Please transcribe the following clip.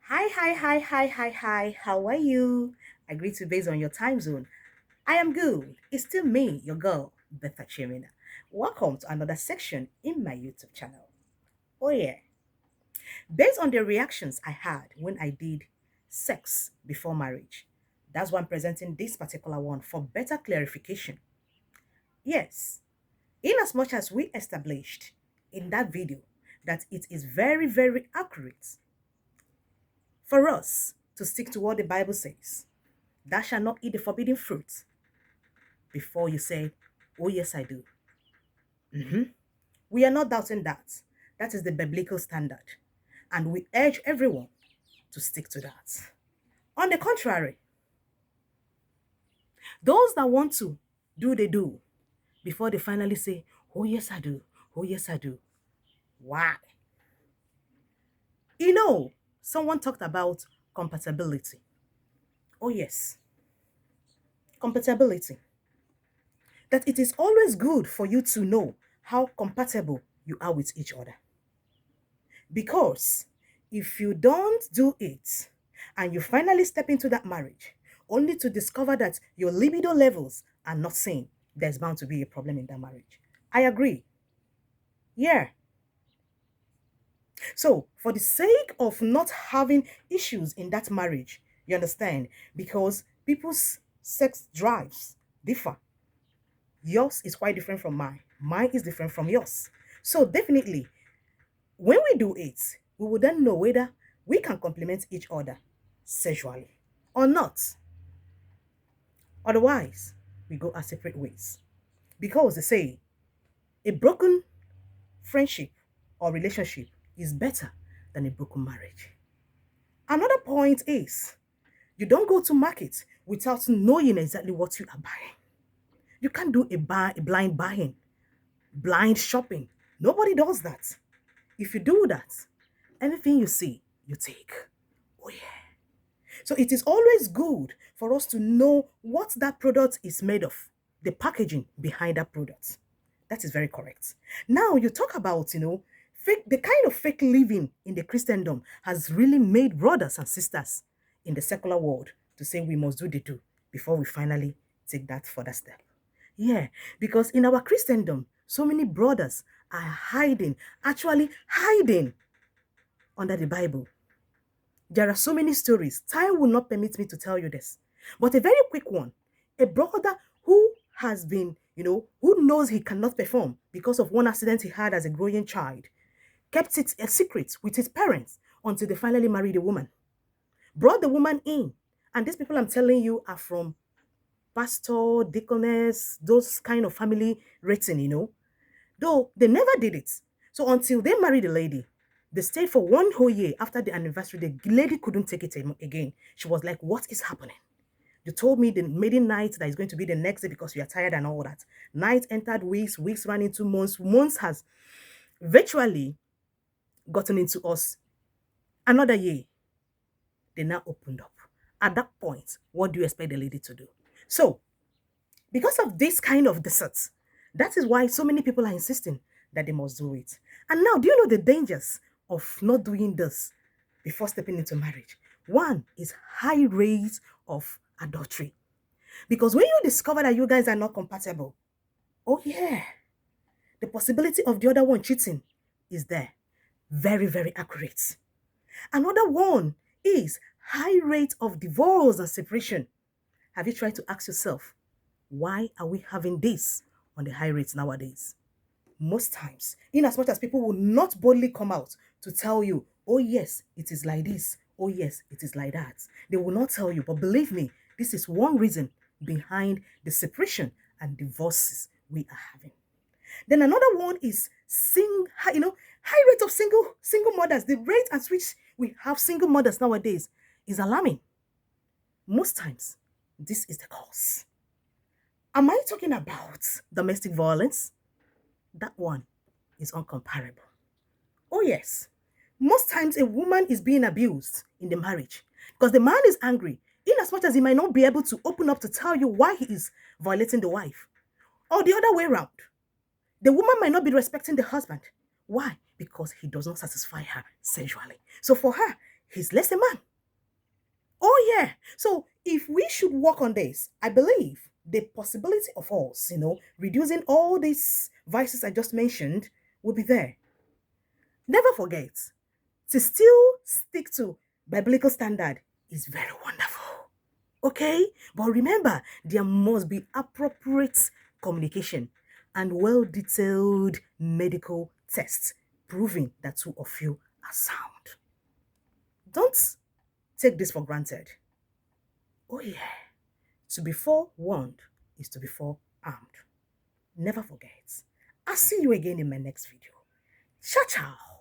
Hi, hi, hi, hi, hi, hi. How are you? I greet you based on your time zone. I am good. It's still me, your girl, Betha Chimina. Welcome to another section in my YouTube channel. Oh, yeah. Based on the reactions I had when I did sex before marriage, that's why I'm presenting this particular one for better clarification. Yes, in as much as we established in that video that it is very, very accurate for us to stick to what the Bible says. Thou shalt not eat the forbidden fruit before you say, oh, yes, I do. Mhm. We are not doubting that. That is the biblical standard. And we urge everyone to stick to that. On the contrary, those that want to do, they do before they finally say, oh, yes, I do. Oh, yes, I do. Why? You know, someone talked about compatibility. Oh, yes, compatibility. That it is always good for you to know how compatible you are with each other. Because if you don't do it and you finally step into that marriage only to discover that your libido levels are not same, there's bound to be a problem in that marriage. I agree. Yeah. So, for the sake of not having issues in that marriage, you understand? Because people's sex drives differ. Yours is quite different from mine. Mine is different from yours. So, definitely, when we do it, we will then know whether we can complement each other sexually or not. Otherwise, we go our separate ways. Because they say a broken friendship or relationship is better than a broken marriage. Another point is you don't go to market without knowing exactly what you are buying. You can't do a blind buying, blind shopping. Nobody does that. If you do that, anything you see, you take. Oh, yeah. So it is always good for us to know what that product is made of, the packaging behind that product. That is very correct. Now you talk about, the kind of fake living in the Christendom has really made brothers and sisters in the secular world to say we must do the do before we finally take that further step. Yeah, because in our Christendom, so many brothers are hiding, actually hiding under the Bible. There are so many stories. Time will not permit me to tell you this. But a very quick one. A brother who has been, who knows he cannot perform because of one accident he had as a growing child, kept it a secret with his parents until they finally married a woman. Brought the woman in. And these people I'm telling you are from pastor, deaconess, those kind of family rating. Though they never did it. So until they married the lady, they stayed for one whole year. After the anniversary, the lady couldn't take it again. She was like, what is happening? You told me the maiden night that is going to be the next day because you are tired and all that. Night entered weeks, weeks ran into months. Months has virtually gotten into us. Another year, they now opened up. At that point, what do you expect the lady to do? So, because of this kind of desert, that is why so many people are insisting that they must do it. And now, do you know the dangers of not doing this before stepping into marriage? One is high rates of adultery. Because when you discover that you guys are not compatible, oh yeah, the possibility of the other one cheating is there. Very, very accurate. Another one is high rate of divorce and separation. Have you tried to ask yourself, why are we having this on the high rates nowadays? Most times, in as much as people will not boldly come out to tell you, oh yes, it is like this, oh yes, it is like that. They will not tell you, but believe me, this is one reason behind the separation and divorces we are having. Then another one is high rate of single mothers. The rate at which we have single mothers nowadays is alarming. Most times, this is the cause. Am I talking about domestic violence? That one is uncomparable. Oh, yes. Most times, a woman is being abused in the marriage because the man is angry, in as much as he might not be able to open up to tell you why he is violating the wife. Or the other way around, the woman might not be respecting the husband. Why? Because he does not satisfy her sensually. So for her, he's less a man. Oh, yeah. So if we should work on this, I believe the possibility of us, reducing all these vices I just mentioned will be there. Never forget to still stick to biblical standard is very wonderful. Okay? But remember, there must be appropriate communication and well detailed medical tests proving that two of you are sound. Don't take this for granted. Oh, yeah. To be forewarned is to be forearmed. Never forget. I'll see you again in my next video. Ciao, ciao.